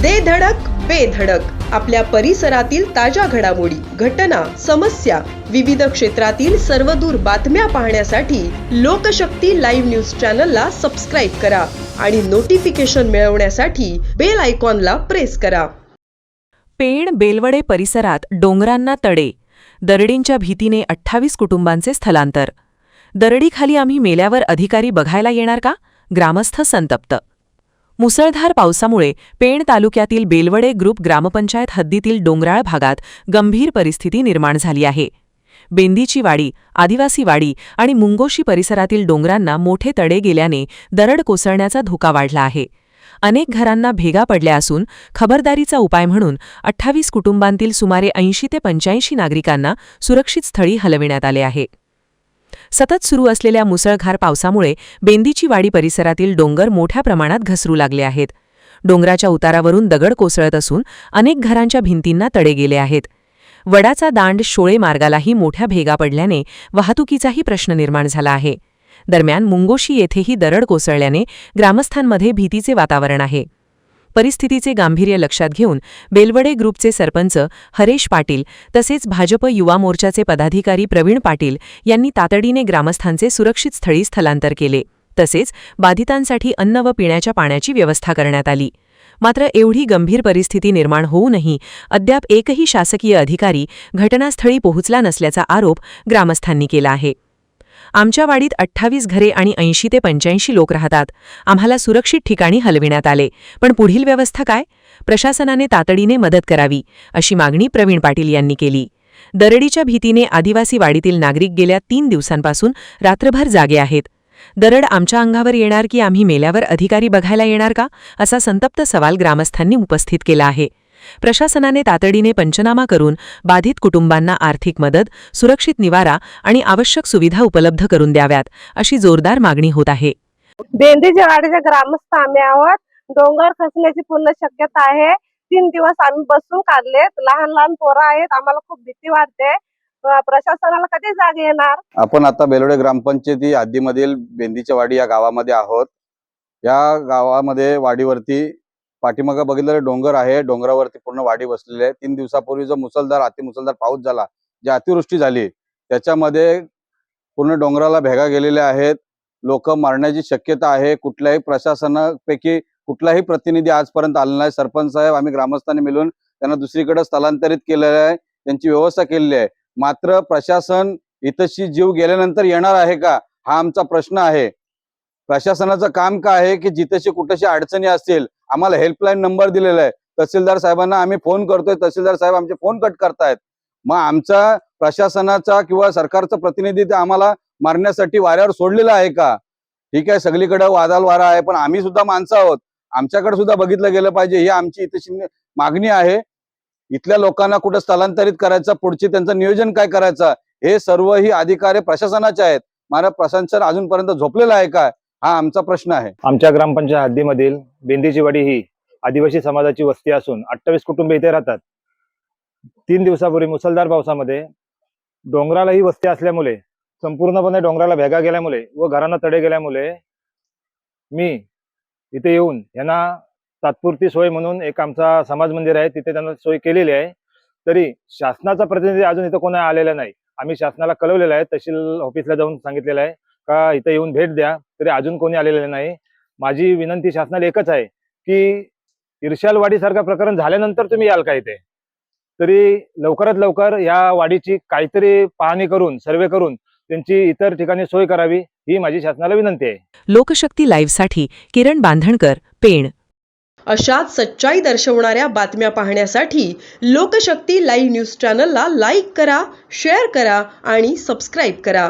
दे धडक बेधडक आपल्या परिसरातील ताज्या घडामोडी, घटना, समस्या, विविध क्षेत्रातील सर्वदूर बातम्या पाहण्यासाठी लोकशक्ती लाईव्ह न्यूज चॅनलला सबस्क्राईब करा आणि नोटिफिकेशन मिळवण्यासाठी बेल आयकॉनला प्रेस करा. पेण बेलवडे परिसरात डोंगरांना तडे, दरडींच्या भीतीने 28 कुटुंबांचे स्थलांतर. दरडीखाली आम्ही मेल्यावर अधिकारी बघायला येणार का? ग्रामस्थ संतप्त. मुसळधार पावसामुळे पेण तालुक्यातील बेलवडे ग्रुप ग्रामपंचायत हद्दीतील डोंगराळ भागात गंभीर परिस्थिती निर्माण झाली आहे. बेंदीची वाडी, आदिवासी वाडी आणि मुंगोशी परिसरातील डोंगरांना मोठे तडे गेल्याने दरड कोसळण्याचा धोका वाढला आहे. अनेक घरांना भेगा पडल्या असून खबरदारीचा उपाय म्हणून 28 कुटुंबांतील सुमारे 80 ते 85 नागरिकांना सुरक्षित स्थळी हलविण्यात आले आहे. सतत सुरू असलेल्या मुसळधार पावसामुळे बेंदीची वाडी परिसरातील डोंगर मोठ्या प्रमाणात घसरू लागले आहेत. डोंगराच्या उतारावरून दगड कोसळत असून अनेक घरांच्या भिंतींना तडे गेले आहेत. वडाचा दांड शोळे मार्गालाही मोठ्या भेगा पडल्याने वाहतुकीचाही प्रश्न निर्माण झाला आहे. दरम्यान मुंगोशी येथेही दरड कोसळल्याने ग्रामस्थांमध्ये भीतीचे वातावरण आहे. परिस्थितीचे गांभीर्य लक्षात घेऊन बेलवडे ग्रुपचे सरपंच हरेश पाटील तसेच भाजप युवा मोर्चाचे पदाधिकारी प्रवीण पाटील यांनी तातडीने ग्रामस्थांचे सुरक्षित स्थळी स्थलांतर केले. तसेच बाधितांसाठी अन्न व पिण्याच्या पाण्याची व्यवस्था करण्यात आली. मात्र एवढी गंभीर परिस्थिती निर्माण होऊनही अद्याप एकही शासकीय अधिकारी घटनास्थळी पोहोचला नसल्याचा आरोप ग्रामस्थांनी केला आहे. आमच्या वाडीत 28 घरे आणि 80 ते 85 लोक राहतात. आम्हाला सुरक्षित ठिकाणी हलविण्यात आले, पण पुढील व्यवस्था काय? प्रशासनाने तातडीने मदत करावी, अशी मागणी प्रवीण पाटील यांनी केली. दरडीच्या भीतीने आदिवासी वाडीतील नागरिक गेल्या 3 दिवसांपासून रात्रभर जागे आहेत. दरड आमच्या अंगावर येणार की आम्ही मेल्यावर अधिकारी बघायला येणार का, असा संतप्त सवाल ग्रामस्थांनी उपस्थित केला आहे. प्रशासनाने तातडीने पंचनामा करून बाधित कुटुंबांना आर्थिक मदत, सुरक्षित निवारा आणि आवश्यक सुविधा उपलब्ध करून द्याव्यात, अशी जोरदार मागणी होत आहे. बेंदीच्या वाडीचे ग्रामस्थ आम्ही आहोत. डोंगर खचण्याची पूर्ण शक्यता आहे. 3 दिवस आम्ही बसून काढलेत. लहान लहान पोरं आहेत. आम्हाला खूप भीती वाटते. प्रशासनाला कधी जाग येणार? आपण आता बेलवडे ग्रामपंचायती हद्दीमधील बेंदीच्या वाडी या गावामध्ये आहोत. या गावामध्ये वाडीवरती पाठीमागं बघितलेलं डोंगर आहे. डोंगरावरती पूर्ण वाडी बसलेली आहे. 3 दिवसापूर्वी जो अतिमुसळधार पाऊस झाला, जी अतिवृष्टी झाली, त्याच्यामध्ये पूर्ण डोंगराला भेगा गेलेल्या आहेत. लोक मरण्याची शक्यता आहे. कुठल्याही प्रशासनापैकी कुठलाही प्रतिनिधी आजपर्यंत आला नाही. सरपंच साहेब, आम्ही ग्रामस्थांनी मिळून त्यांना दुसरीकडे स्थलांतरित केलेलं आहे, त्यांची व्यवस्था केलेली आहे. मात्र प्रशासन इथंशी जीव गेल्यानंतर येणार आहे का, हा आमचा प्रश्न आहे. प्रशासनाचं काम काय आहे की जिथेशी कुठेशी अडचणी असतील, आम्हाला हेल्पलाईन नंबर दिलेला आहे. तहसीलदार साहेबांना आम्ही फोन करतोय, तहसीलदार साहेब आमचे फोन कट करतायत. मग आमचा प्रशासनाचा किंवा सरकारचा प्रतिनिधी ते आम्हाला मारण्यासाठी वाऱ्यावर सोडलेला आहे का? ठीक आहे, सगळीकडे वादाल वारा आहे, पण आम्ही सुद्धा माणसं आहोत. आमच्याकडे सुद्धा बघितलं गेलं पाहिजे, ही आमची इथेशी मागणी आहे. इथल्या लोकांना कुठं स्थलांतरित करायचं, पुढची त्यांचं नियोजन काय करायचं, हे सर्व ही अधिकारी प्रशासनाचे आहेत. मला प्रशासन अजूनपर्यंत झोपलेलं आहे का, हा आमचा प्रश्न आहे. आमच्या ग्रामपंचायत हद्दीमधील बेंदीची वाडी ही आदिवासी समाजाची वस्ती असून 28 कुटुंबे इथे राहतात. 3 दिवसापूर्वी मुसळधार पावसामध्ये डोंगराला ही वस्ती असल्यामुळे, संपूर्णपणे डोंगराला भेगा गेल्यामुळे व घरांना तडे गेल्यामुळे मी इथे येऊन यांना तात्पुरती सोय म्हणून एक आमचा समाज मंदिर आहे, तिथे त्यांना सोय केलेली आहे. तरी शासनाचा प्रतिनिधी अजून इथं कोणी आलेला नाही. आम्ही शासनाला कळवलेलं आहे, तहसील ऑफिसला जाऊन सांगितलेलं आहे का इथं येऊन भेट द्या, तरी अजून कोणी आलेलं नाही. माझी विनंती शासनाला एकच आहे की इर्शालवाडी सारखं प्रकरण झाल्यानंतर तुम्ही याल का इथे, तरी लवकरात लवकर या वाडीची काहीतरी पाहणी करून, सर्वे करून त्यांची इतर ठिकाणी सोय करावी, ही माझी शासनाला विनंती आहे. लोकशक्ती लाईव्हसाठी किरण बांधणकर, पेण. अशाच सच्चाई दर्शवणाऱ्या बातम्या पाहण्यासाठी लोकशक्ती लाईव्ह न्यूज चॅनलला लाईक करा, शेअर करा आणि सबस्क्राईब करा.